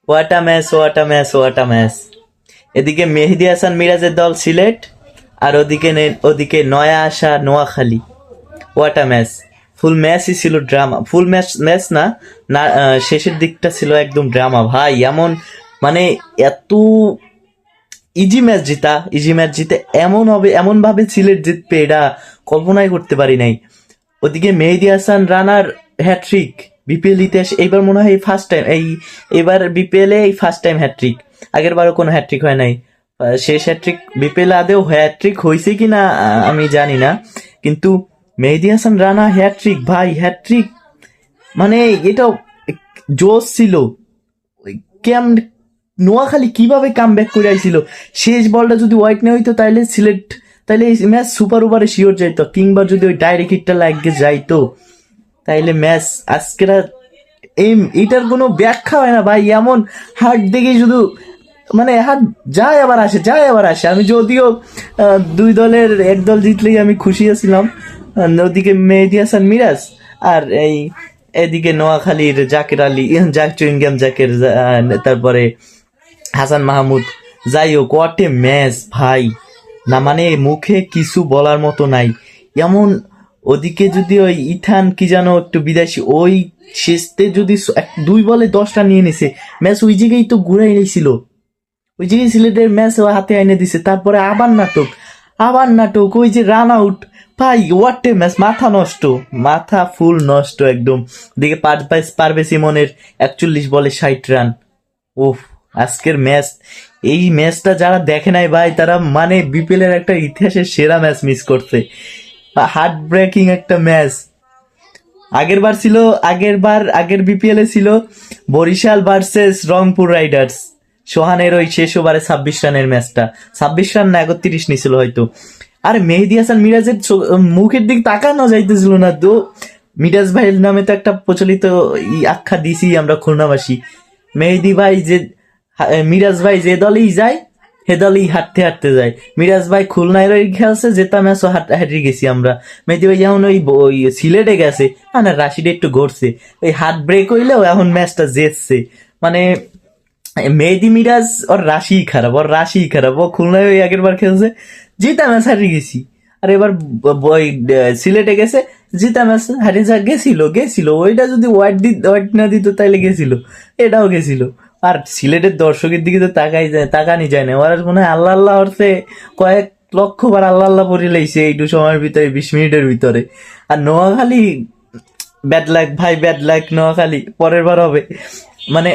What a match, what a match, what a match. এদিকে মেহেদী হাসান মিরাজের দল সিলেট, আর ওদিকে নয়া আসা নোয়াখালী। What a match! ফুল ম্যাচই ছিল ড্রামা, ফুল ম্যাচ ম্যাচ না, না শেষের দিকটা ছিল একদম ড্রামা ভাই। এমন মানে এত ইজি ম্যাচ জিতে এমন হবে, এমন ভাবে সিলেট জিতবে এটা কল্পনাই করতে পারি নাই। ওদিকে মেহেদী হাসান রানার হ্যাট্রিক, বিপিএল ইতিহাস এইবার মনে হয় ফার্স্ট টাইম, এবার বিপিএল এ এই ফার্স্ট টাইম হ্যাট্রিক। আগের বারও কোনো হ্যাট্রিক হয় নাই। শেষ হ্যাট্রিক বিপিএল আদেও হ্যাট্রিক হয়েছে কিনা আমি জানি না, কিন্তু মেহেদী হাসান রানা হ্যাট্রিক ভাই, হ্যাট্রিক মানে এটা জোশ ছিল। কেম নোয়াখালী কিভাবে কাম ব্যাক করে আইছিল, শেষ বলটা যদি হোয়াইট না হইতো তাইলে সিলেট, তাইলে এই ম্যাচ সুপার ওভারে শিওর যাইতো, কিংবা যদি ওই ডাইরেক্ট হিটটা লাগে যাইতো তাইলে ম্যাচ আজকের এইটার কোনো ব্যাখ্যা হয় না ভাই। এমন হার্ট দেখে শুধু মানে হার্ট যায় আবার আসে, যায় আবার আসে। আমি যদিও দুই দলের এক দল জিতলেই আমি খুশি আছিলাম, ওদিকে মেহেদী হাসান মিরাজ, আর এদিকে নোয়াখালীর জাকের আলী, চুইংগাম জাকের, তারপরে হাসান মাহমুদ। যাই হোক, হোয়াট এ ম্যাচ ভাই! না মানে মুখে কিছু বলার মতো নাই। এমন ওদিকে যদি ওই ইথান কি যেন একটু বিদেশি, ওই শেষতে যদি দুই বলে 10 রান নিয়ে নিছে, ম্যাচ ওই জায়গায় তো ঘুরাই নিয়েছিল, ওই জায়গায় সিলেটের ম্যাচ হাতে এনে দিছে। তারপরে আবার নাটক, আবার নাটক, ওই যে রান আউট ভাই! What a match! মাথা নষ্ট, মাথা ফুল নষ্ট একদম। দিকে পারভেজ ইমনের 41 বলে 60 রান। ওফ! আজকের ম্যাচ, এই ম্যাচটা যারা দেখে নাই ভাই, তারা মানে বিপিএল এর একটা ইতিহাসের সেরা ম্যাচ মিস করছে। হার্ট ব্রেকিং একটা ম্যাচ। আগের বিপিএল এ ছিল বরিশাল ভার্সেস রংপুর রাইডার্স, সোহানের ওই শেষ ওভারে 26 রানের ম্যাচটা, 26 রান না 31 নিছিল হয়তো। আরে মেহেদী হাসান মিরাজের মুখের দিকে তাকানো যাইতেছিল না তো। মিরাজ ভাইয়ের নামে তো একটা প্রচলিত আখ্যা দিছি আমরা খুলনাবাসী। মেহেদী ভাই যে, মিরাজ ভাই যে দলেই যায় হে দলেই হাঁটতে হাঁটতে যায়। মিরাজ ভাই খুলনায় খেলছে, যেটা ম্যাচ হাঁটে গেছি আমরা। মেহেদী ভাই যেমন ওই সিলেটে গেছে, না রাশিদে একটু ঘুরছে, ওই হাত ব্রেক হইলেও এখন ম্যাচটা জেতছে। মানে মেহেদী মিরাজ ওর রাশি খারাপ, ওর রাশি খারাপ। ও খুলনায় ওই আগের বার খেলছে, জিতা ম্যাচ হারিয়ে গেছি। আর এবার ওই সিলেটে গেছে, জিতা ম্যাচ হারিয়ে গেছিল ওইটা যদি ওয়াইট না দিত তাইলে গেছিল, এটাও গেছিল। আর সিলেটের দর্শকের দিকে তো তাকানি যায় না, ওরা মনে হয় আল্লাহ আল্লাহ অর্থে কয়েক লক্ষ বার আল্লাহ আল্লাহ পড়ে লাইছে এইটু সময়ের ভিতরে, 20 মিনিটের ভিতরে। আর নোয়াখালী ব্যাড লাক ভাই, ব্যাড লাক নোয়াখালী, পরের বার হবে। মানে